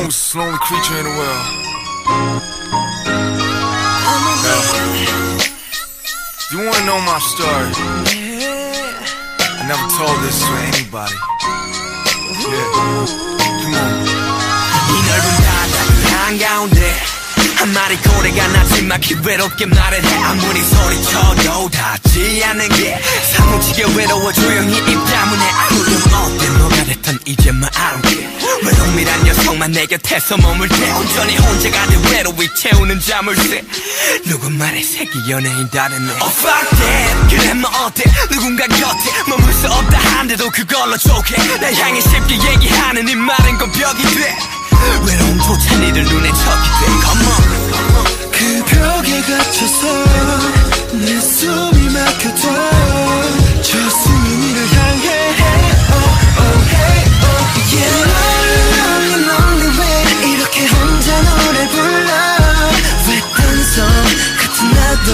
most lonely creature in the world. You wanna know my story? I never told this to anybody. Yeah, come on. 이 넓은 바다 한가운데 한 마리 고래가 나지막히 외롭게 말을 해. 아무리 소리쳐도 닿지 않는 게 사무치게 외로워 조용히 입 다문에 아무렴 어때 뭐가 됐든 이제만 I don't care. 외로움이란 녀석만 내 곁에서 머물 때 온전히 혼자가 돼 외로이 채우는 자물쇠. 누군 말에 새끼 연예인 다르네. Oh fuck that 그래 뭐 어때 누군가 곁에 머물 수 없다 한데도 그걸로 좋게 날 향해 쉽게 얘기하는 이 말은 건 벽이 돼. 외로움조차 니를 눈에 척이 돼. Come on. 그 벽에 갇혀서 내 숨이 막혀도 저 숨이 니를 향해. Oh, oh, hey, oh, yeah. Lonely, lonely way 이렇게 혼자 노래 불러. 왜 단성 같은 나도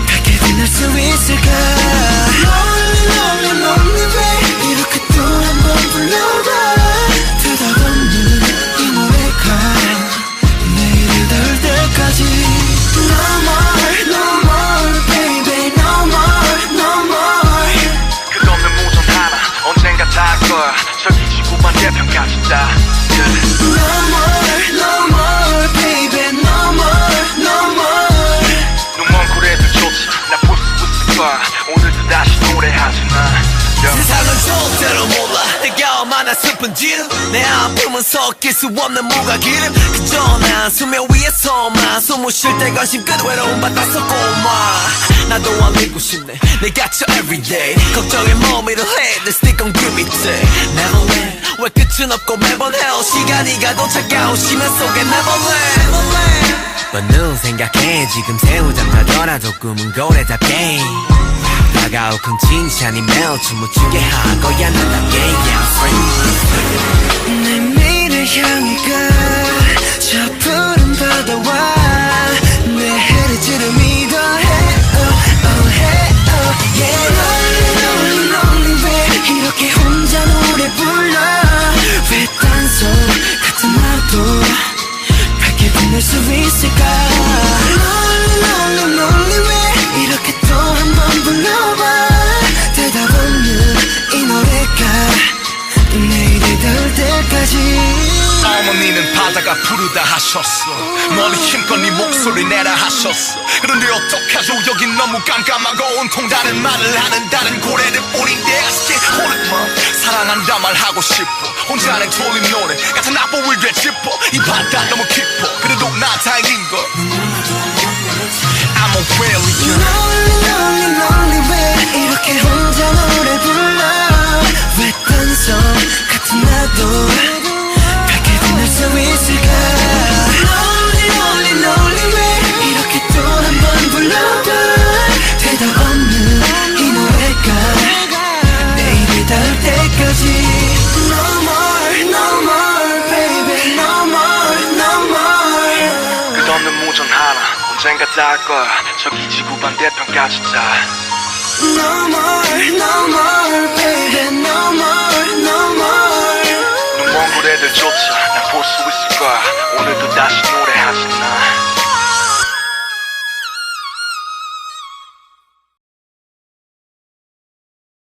밝게 빛날 수 있을까. Lonely, lonely, lonely way 이렇게 또 한 번 불러봐. 대답 없는 이 노래가 내일이 닿을 때까지. No more, no more, baby, no more, no more. 끝없는 무전 하나 언젠가 닿을 거야. 저기 지구 반대편까지 다. No more, no more, baby, no more, no more. 눈먼 고래들조차 나 볼 수 있을 거야. 오늘도 다시 노래하지 마. 세상은 절대로 몰라 내가 얼마나 슬픈지를. 내 아픔은 섞일 수 없는 무가기름. 그저 난 수면 위에서만 숨을 쉴 때 관심 끝 외로움 받아서 고마. 나도 알리고 싶네 내 갇혀 everyday. 걱정에 머미를 해 Let's stick on give it day. Neverland 왜 끝은 없고 매번 hell 시간이 가도 차가운 심연 속에 Neverland. But 눈 생각해 지금 새우잠 자더라도 꿈은 고래답게. 다가올 큰 칭찬이 매일 춤을 추게 할 거야 나답게. Yeah, free. 내 미래 향해 가 저 푸른 바다와 내 헤르지를 믿어해. Oh, oh, hey, oh, yeah. Lonely, lonely, lonely way 이렇게 혼자 노래 불러. 왜 단속 같은 나도 밝게 빛날 수 있을까. Lonely, lonely, lonely way 이렇게 또 한 번 불러봐. 대답 없는 이 노래가 내일이 닿을 때까지. 어머니는 바다가 부르다 하셨어. 멀리 힘껏 네 목소리 내라 하셨어. 그런데 어떡하죠 여긴 너무 깜깜하고 온통 다른 말을 하는 다른 고래들 뿐인데 I still hold it wrong. 사랑한다 말하고 싶어. 혼자는 졸린 노래 같은 악보를 되짚어. 이 바다 너무 깊어 그래도 나 다행인 걸. I'm a really good. Lonely, lonely, lonely way 이렇게 혼자 노래 불러. 왜 단성 같은 나도 밝게 빛날 수 있을까. Lonely, lonely, lonely way 이렇게 또 한 번 불러봐. 대답 없는 이 노래가 내일이 닿을 때까지. No more, no more, baby, no more, no more. 끝없는 무전 하나 언젠가 닿을 거야. 저기 지구 반대편까지 다. No more, no more, baby, no more, no more. 눈먼 고래들조차 나 볼 수 있을 거야. 오늘도 다시 노래하지 마.